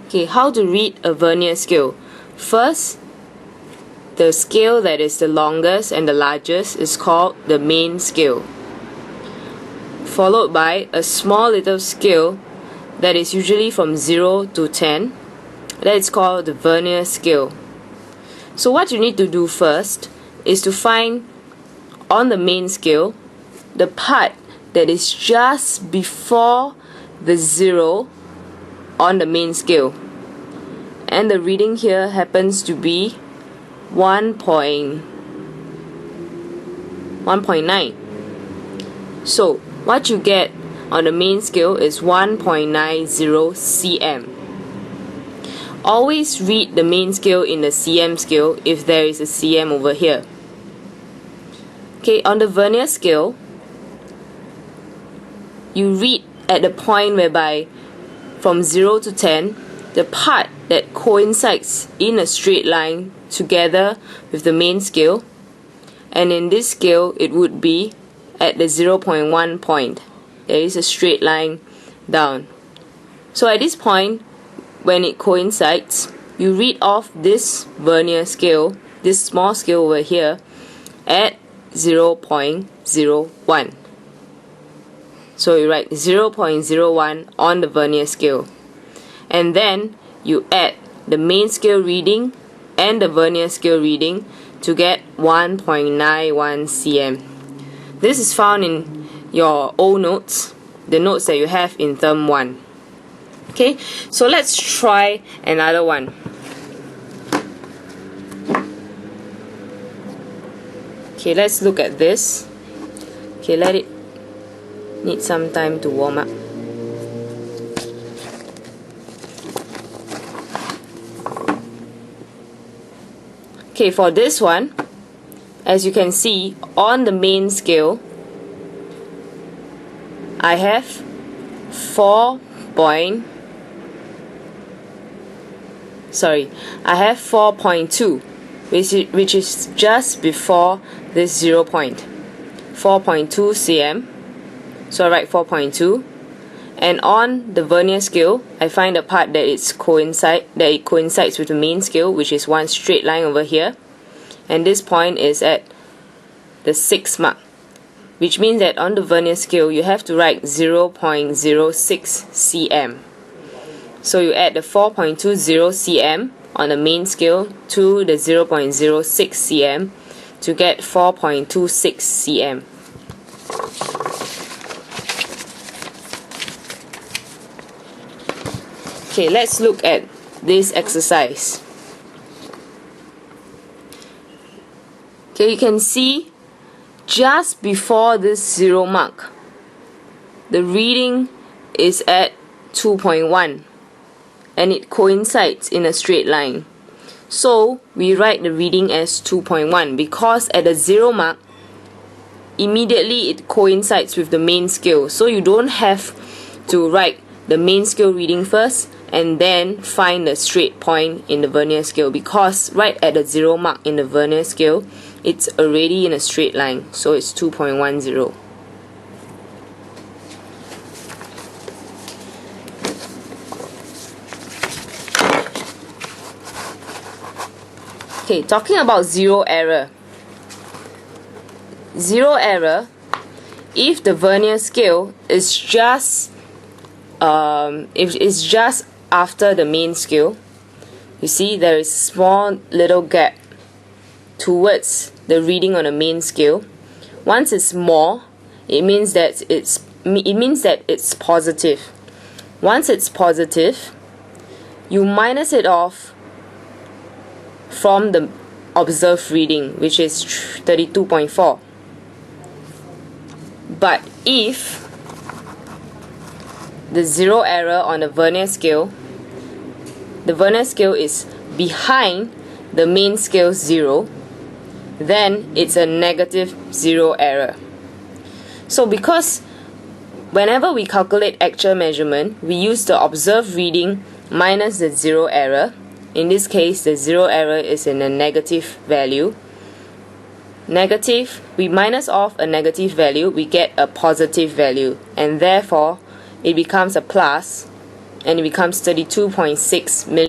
Okay, how to read a vernier scale. First, the scale that is the longest and the largest is called the main scale, followed by a small little scale that is usually from 0 to 10. That is called the vernier scale. So what you need to do first is to find on the main scale the part that is just before the 0 on the main scale, and the reading here happens to be 1.9. So what you get on the main scale is 1.90 cm. Always read the main scale in the cm scale if there is a cm over here. Okay, on the vernier scale, you read at the point whereby from 0 to 10, the part that coincides in a straight line together with the main scale, and in this scale it would be at the 0.1 point. There is a straight line down. So at this point, when it coincides, you read off this vernier scale, this small scale over here, at 0.01. So you write 0.01 on the vernier scale, and then you add the main scale reading and the vernier scale reading to get 1.91 cm. This is found in your old notes, the notes that you have in term 1. Okay, so let's try another one. Okay, let's look at this. Okay, let it need some time to warm up. Okay, for this one, as you can see, on the main scale, I have 4.2, which is just before this 0 point, 4.2 cm. So I write 4.2, and on the vernier scale, I find a part that it coincides with the main scale, which is one straight line over here, and this point is at the 6 mark, which means that on the vernier scale you have to write 0.06 cm. So you add the 4.20 cm on the main scale to the 0.06 cm to get 4.26 cm. Okay, let's look at this exercise. Okay, you can see just before this 0 mark, the reading is at 2.1 and it coincides in a straight line. So we write the reading as 2.1 because at the 0 mark, immediately it coincides with the main scale. So you don't have to write the main scale reading first and then find the straight point in the vernier scale, because right at the 0 mark in the vernier scale, it's already in a straight line, so it's 2.10. Okay, talking about zero error. Zero error, if the vernier scale is just if it's just after the main scale, you see there is a small little gap towards the reading on the main scale. Once it's more, it means that it's positive. Once it's positive, you minus it off from the observed reading, which is 32.4. But if the zero error on the vernier scale is behind the main scale 0, then it's a negative zero error. So because whenever we calculate actual measurement, we use the observed reading minus the zero error. In this case, the zero error is in a negative value. Negative, we minus off a negative value, we get a positive value, and therefore it becomes a plus and it becomes 32.6 millimeters.